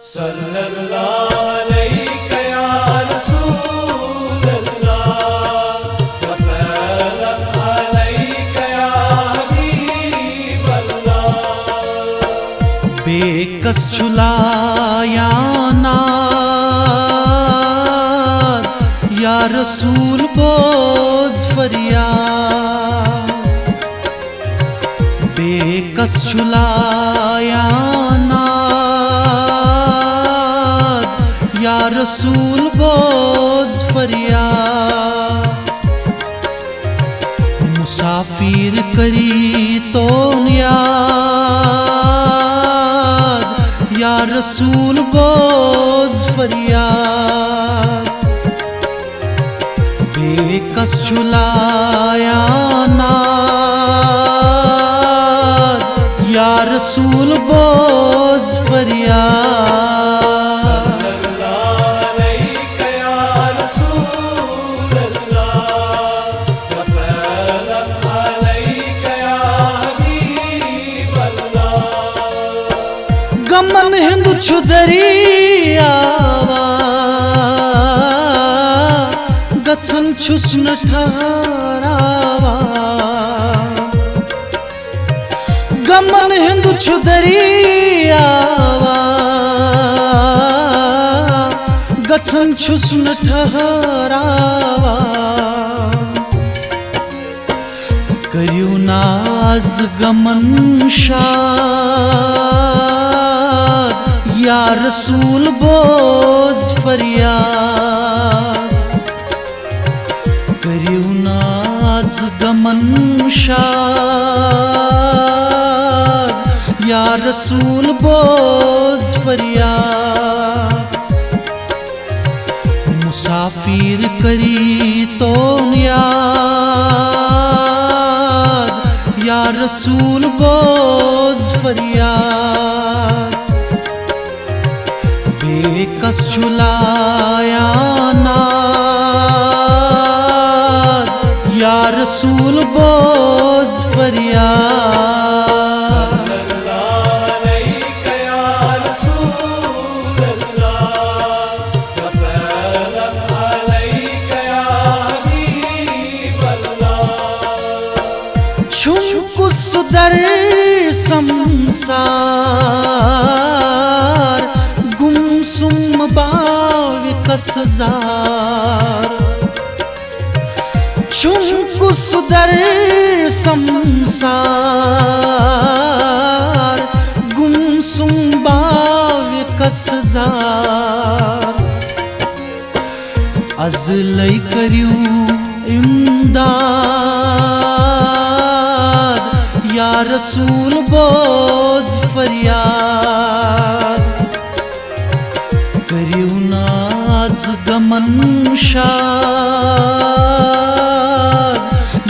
صلی اللہ علیہ یا رسول اللہ وسلم علیک یا حبیب اللہ۔ بے کس جھلایا ناد یا رسول بوز فریاد، بے کس جھلایا ناد یا رسول بوز فریاد، مسافر کری تو نیاد یا رسول بوز فریاد، بے کس جھلایا ناد یا رسول بوز فریاد۔ گمن ہند چھ دریاوا گژھن چھُس نہٕ ٹھہراوا، گمن ہند چھ دریاوا گژھن چھُس نہٕ ٹھہراوا، کٔرِو ناز غمن شاد یا رسول بوز فریاد، کٔرِو ناز غمن شاد یا رسول بوز فریاد، مسافر کری تو نیاد یا رسول بوز فریاد، بے کس جھلایا ناد یا رسول بوز فریاد۔ چھُمکُس در سمسار گمسم باوِ کسزار، چھُمکُس در سمسار گمسم باوِ کسزار، ازلے کریو امداد یا رسول بوز فریاد، کریو ناز غمن شاد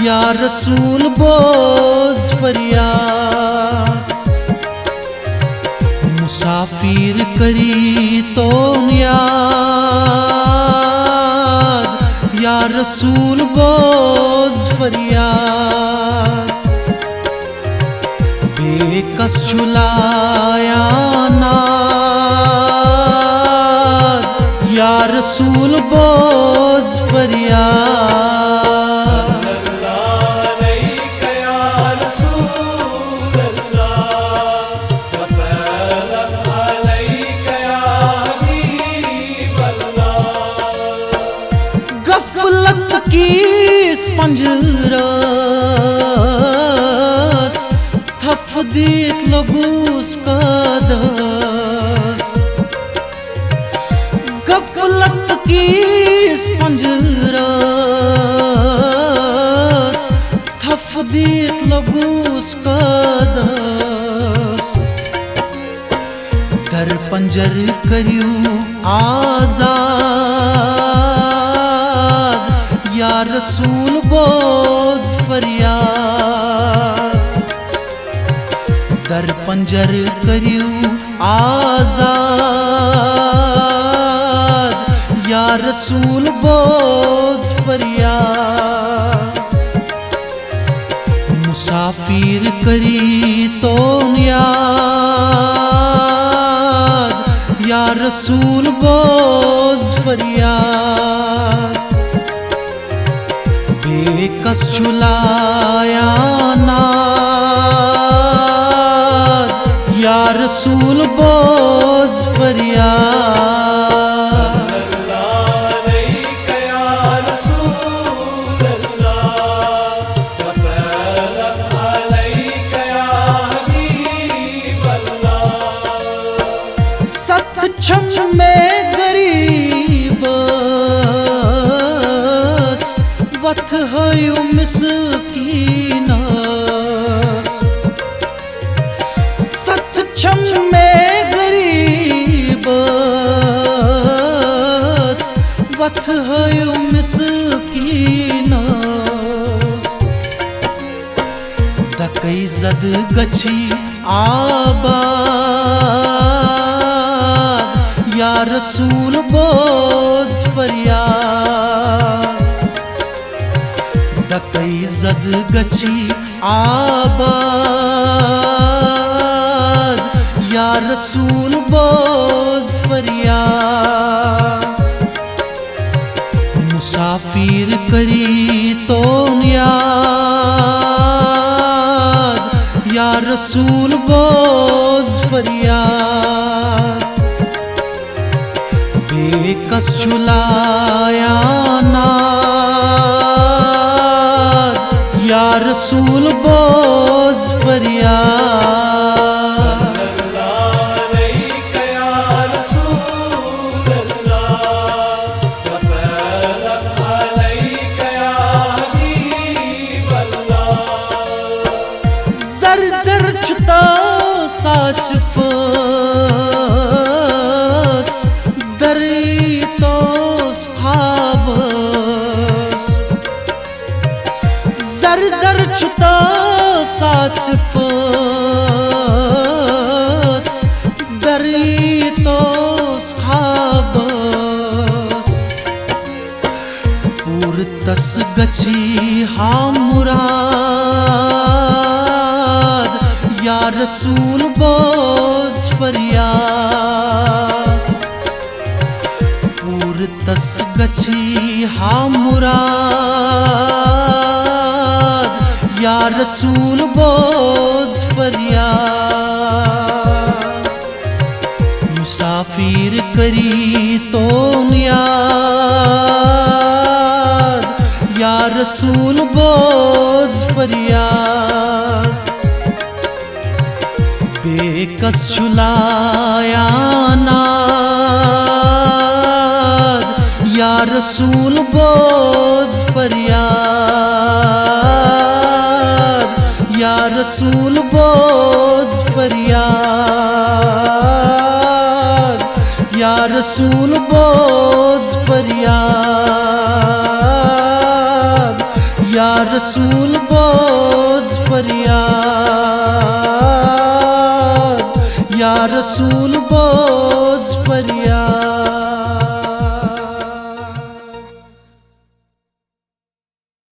یا رسول بوز فریاد، مسافر کری تو نیاد یا رسول بوز فریاد، بے کس جھلایا ناد یا رسول بوز فریاد۔ غفلت کی پنجرس تھپ دیت لگوس قدس، غفلت کی پنجرس تھپ دیت لگوس قدس، در پنجر کریو آزاد یا رسول بوز فریاد، در پنجر کریو آزاد یا رسول بوز فریاد، مسافر کری تو نیاد یا رسول بوز فریاد بے کس چلایا ناد یا رسول بوز فریاد چھم میں غریب وقت ہے مسکینس ست چھم میں غریب وقت ہے مسکینس دکئی زد گچھی آباد یا رسول بوز فریاد دکئی زد گچھی آباد یا رسول بوز فریاد مسافر کری تو نیاد یا رسول بوز فریاد بے کس چلایا ناد یا رسول بوز فریاد زر زر چھتا ساسف دری توس خوابس زر زر چھتا ساسف دری توس خوابس پور تس گچھی ہاں مراد یا رسول بوز فریاد تس گچھی ہاں مراد یا رسول بوز فریاد مسافر کری تو نیاد یا رسول بوز فریاد بے کس چلایا ناد یا رسول بوز فریاد یا رسول بوز فریاد یا رسول بوز فریاد یا رسول بوز فریاد یا رسول بوز فریاد